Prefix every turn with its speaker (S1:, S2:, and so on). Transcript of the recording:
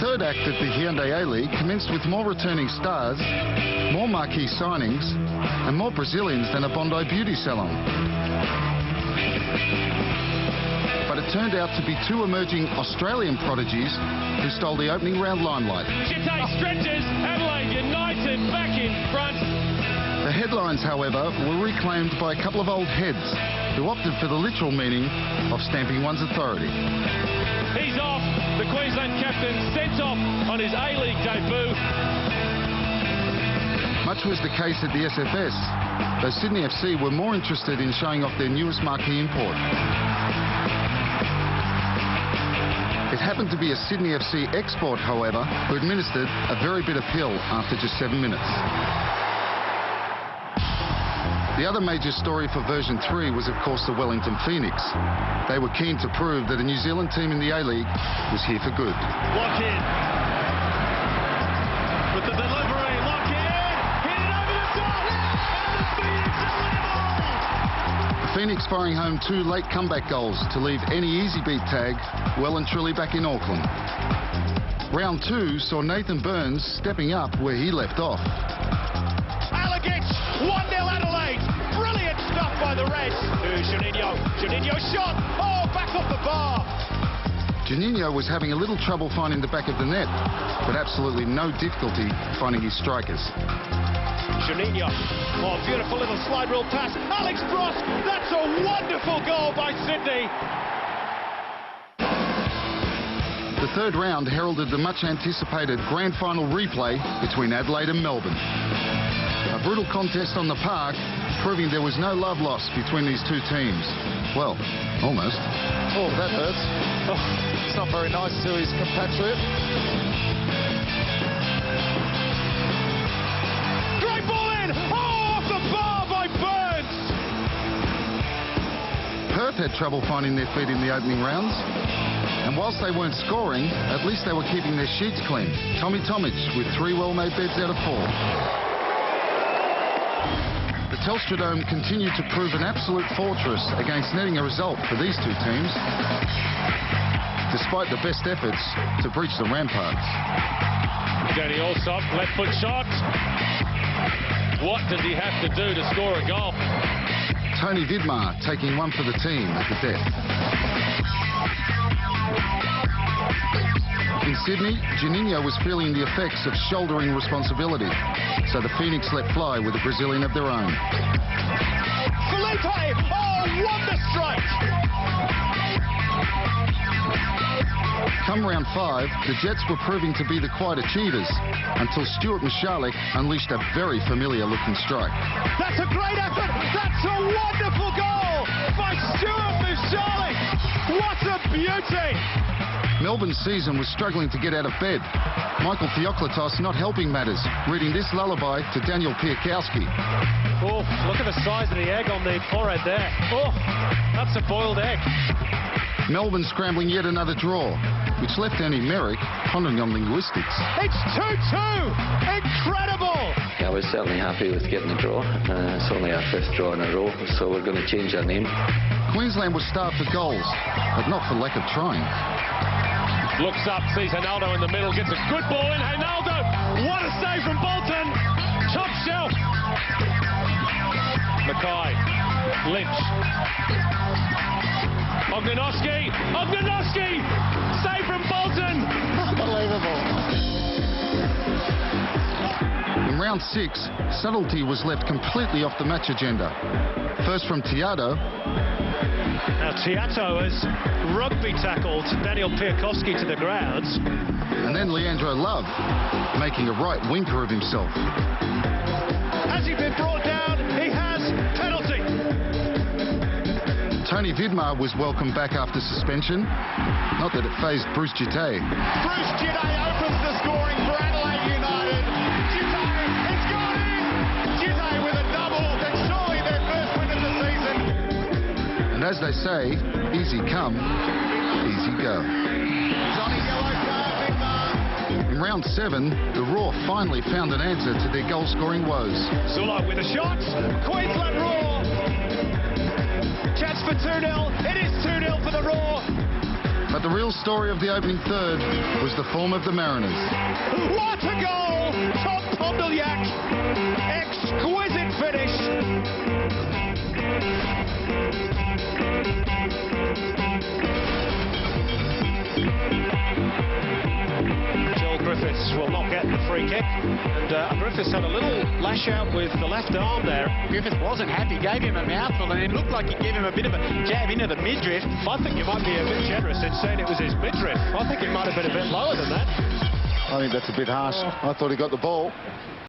S1: third act of the Hyundai A-League commenced with more returning stars, more marquee signings, and more Brazilians than a Bondi beauty salon. But it turned out to be two emerging Australian prodigies who stole the opening round limelight.
S2: Chite stretches, Adelaide United back in front.
S1: The headlines, however, were reclaimed by a couple of old heads who opted for the literal meaning of stamping one's authority.
S2: He's off. The Queensland captain sent off on his A-League debut.
S1: Much was the case at the SFS, though Sydney FC were more interested in showing off their newest marquee import. It happened to be a Sydney FC export, however, who administered a very bitter pill after just 7 minutes. The other major story for version 3 was, of course, the Wellington Phoenix. They were keen to prove that a New Zealand team in the A-League was here for good.
S2: Lock in. With the delivery, lock in. Hit it over the top. And the Phoenix are level.
S1: The Phoenix firing home 2 late comeback goals to leave any easy beat tag well and truly back in Auckland. Round 2 saw Nathan Burns stepping up where he left off.
S2: Alagic, 1-0 Adelaide. Brilliant stuff by the Reds. Juninho. Juninho shot. Oh, back off the bar.
S1: Juninho was having a little trouble finding the back of the net, but absolutely no difficulty finding his strikers.
S2: Juninho. Oh, beautiful little slide rule pass. Alex Brosk. That's a wonderful goal by Sydney.
S1: The third round heralded the much-anticipated grand final replay between Adelaide and Melbourne. A brutal contest on the park, proving there was no love lost between these two teams. Well, almost.
S3: Oh, that hurts. Oh, it's not very nice to his compatriot.
S2: Great ball in! Oh, off the bar by Burns!
S1: Perth had trouble finding their feet in the opening rounds. And whilst they weren't scoring, at least they were keeping their sheets clean. Tommy Tomic with 3 well-made beds out of 4. The Telstra Dome continued to prove an absolute fortress against netting a result for these two teams, despite the best efforts to breach the ramparts.
S2: Danny Allsop, left foot shot. What does he have to do to score a goal?
S1: Tony Vidmar taking one for the team at the death. In Sydney, Juninho was feeling the effects of shouldering responsibility, so the Phoenix let fly with a Brazilian of their own.
S2: Felipe! Oh, wonder strike!
S1: Come round 5, the Jets were proving to be the quiet achievers until Stuart Michalek unleashed a very familiar-looking strike.
S2: That's a great effort! That's a wonderful goal by Stuart Michalek! What a beauty!
S1: Melbourne's season was struggling to get out of bed. Michael Theoklitos not helping matters, reading this lullaby to Daniel Piakowski.
S2: Oh, look at the size of the egg on the forehead there. Oh, that's a boiled egg.
S1: Melbourne scrambling yet another draw, which left Annie Merrick pondering on linguistics.
S2: It's 2-2! Incredible!
S4: Yeah, we're certainly happy with getting a draw. It's only our 5th draw in a row, so we're going to change our name.
S1: Queensland was starved for goals, but not for lack of trying.
S2: Looks up, sees Ronaldo in the middle, gets a good ball in. Ronaldo, what a save from Bolton. Top shelf. Mackay, Lynch. Ognjanowski, save from Bolton.
S3: Unbelievable.
S1: In round 6, subtlety was left completely off the match agenda. First from Teato.
S2: Now Teato has rugby tackled Daniel Piakowski to the ground.
S1: And then Leandro Love, making a right winker of himself.
S2: Has he been brought down? He has. Penalty.
S1: Tony Vidmar was welcomed back after suspension. Not that it fazed Bruce Gite.
S2: Bruce Gite opens the scoring for Adelaide United. Gite, it's gone in. Gite with a double. It's surely their first win of the season.
S1: And as they say, easy come, easy go.
S2: Johnny yellow card, Vidmar.
S1: In round 7, the Raw finally found an answer to their goal-scoring woes.
S2: Sula with a shot. Queensland Raw. Chance for 2-0. It is 2-0 for the Raw.
S1: But the real story of the opening third was the form of the Mariners.
S2: What a goal! Tom Podolyak. Exquisite finish.
S5: Joel Griffiths will not get the free kick, and Griffiths had a little lash out with the left arm there.
S6: Griffiths wasn't happy, gave him a mouthful, and it looked like he gave him a bit of a jab into the midriff.
S5: I think you might be a bit generous in saying it was his midriff. I think it might have been a bit lower than that.
S3: I think that's a bit harsh. I thought he got the ball.